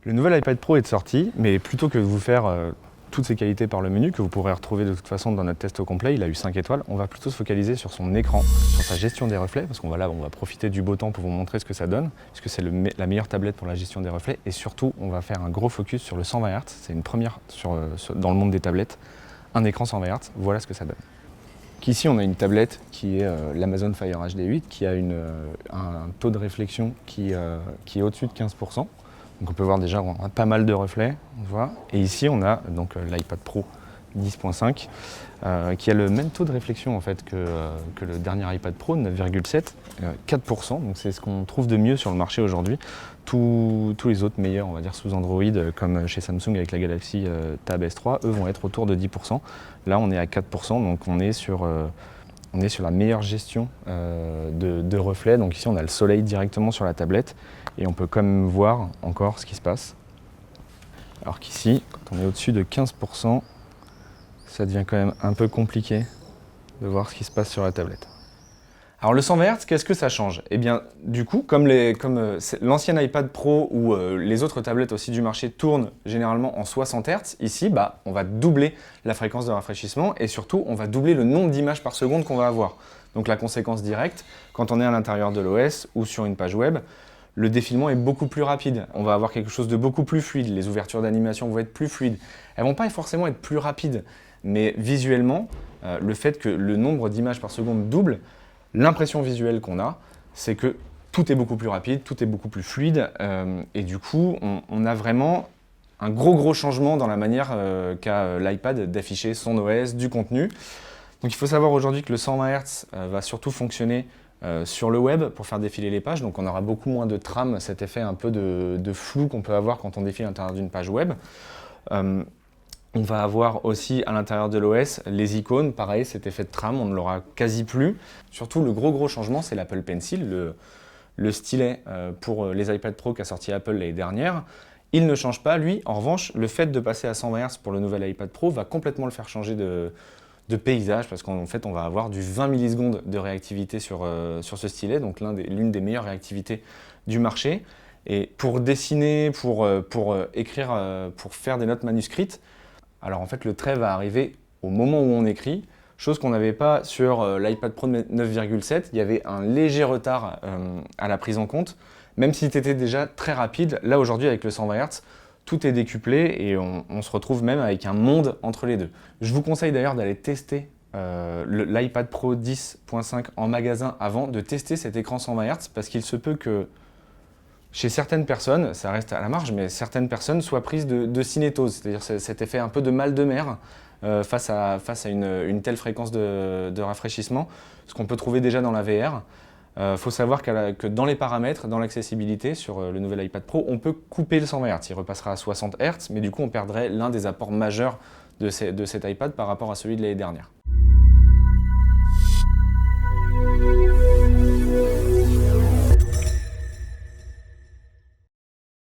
Le nouvel iPad Pro est sorti, mais plutôt que de vous faire toutes ses qualités par le menu, que vous pourrez retrouver de toute façon dans notre test au complet, il a eu 5 étoiles, on va plutôt se focaliser sur son écran, sur sa gestion des reflets, parce qu'on va profiter du beau temps pour vous montrer ce que ça donne, puisque c'est la meilleure tablette pour la gestion des reflets, et surtout on va faire un gros focus sur le 120 Hz, c'est une première dans le monde des tablettes, un écran 120 Hz, voilà ce que ça donne. Ici on a une tablette qui est l'Amazon Fire HD 8, qui a un taux de réflexion qui est au-dessus de 15%. Donc on peut voir déjà on a pas mal de reflets, on voit. Et ici on a donc l'iPad Pro 10.5 qui a le même taux de réflexion en fait que le dernier iPad Pro, 9,7, 4%. Donc c'est ce qu'on trouve de mieux sur le marché aujourd'hui. Tous les autres meilleurs, on va dire sous Android, comme chez Samsung avec la Galaxy Tab S3, eux vont être autour de 10%. Là on est à 4%, donc on est sur la meilleure gestion de reflets. Donc ici on a le soleil directement sur la tablette et on peut quand même voir encore ce qui se passe. Alors qu'ici, quand on est au-dessus de 15%, ça devient quand même un peu compliqué de voir ce qui se passe sur la tablette. Alors le 120 Hz, qu'est-ce que ça change? Eh bien du coup, comme l'ancien iPad Pro ou les autres tablettes aussi du marché tournent généralement en 60 Hz, ici on va doubler la fréquence de rafraîchissement et surtout on va doubler le nombre d'images par seconde qu'on va avoir. Donc la conséquence directe, quand on est à l'intérieur de l'OS ou sur une page web, le défilement est beaucoup plus rapide. On va avoir quelque chose de beaucoup plus fluide, les ouvertures d'animation vont être plus fluides. Elles ne vont pas forcément être plus rapides, mais visuellement, le fait que le nombre d'images par seconde double, l'impression visuelle qu'on a, c'est que tout est beaucoup plus rapide, tout est beaucoup plus fluide, et du coup, on a vraiment un gros changement dans la manière qu'a l'iPad d'afficher son OS, du contenu. Donc il faut savoir aujourd'hui que le 120 Hz va surtout fonctionner sur le web pour faire défiler les pages, donc on aura beaucoup moins de trame, cet effet un peu de flou qu'on peut avoir quand on défile à l'intérieur d'une page web. On va avoir aussi à l'intérieur de l'OS les icônes, pareil, cet effet de trame, on ne l'aura quasi plus. Surtout le gros changement, c'est l'Apple Pencil, le stylet pour les iPad Pro qu'a sorti Apple l'année dernière. Il ne change pas, lui. En revanche, le fait de passer à 120 Hz pour le nouvel iPad Pro va complètement le faire changer de paysage, parce qu'en fait on va avoir du 20 millisecondes de réactivité sur ce stylet, donc l'une des meilleures réactivités du marché. Et pour dessiner, pour écrire, pour faire des notes manuscrites, alors en fait le trait va arriver au moment où on écrit, chose qu'on n'avait pas sur l'iPad Pro 9,7, il y avait un léger retard à la prise en compte, même si c'était déjà très rapide. Là aujourd'hui avec le 120 Hz, tout est décuplé et on se retrouve même avec un monde entre les deux. Je vous conseille d'ailleurs d'aller tester l'iPad Pro 10.5 en magasin avant de tester cet écran 120 Hz, parce qu'il se peut que chez certaines personnes, ça reste à la marge, mais certaines personnes soient prises de cinétose, c'est-à-dire cet effet un peu de mal de mer face à une telle fréquence de rafraîchissement, ce qu'on peut trouver déjà dans la VR. Faut savoir que dans les paramètres, dans l'accessibilité sur le nouvel iPad Pro, on peut couper le 120 Hz. Il repassera à 60 Hz, mais du coup on perdrait l'un des apports majeurs de cet iPad par rapport à celui de l'année dernière.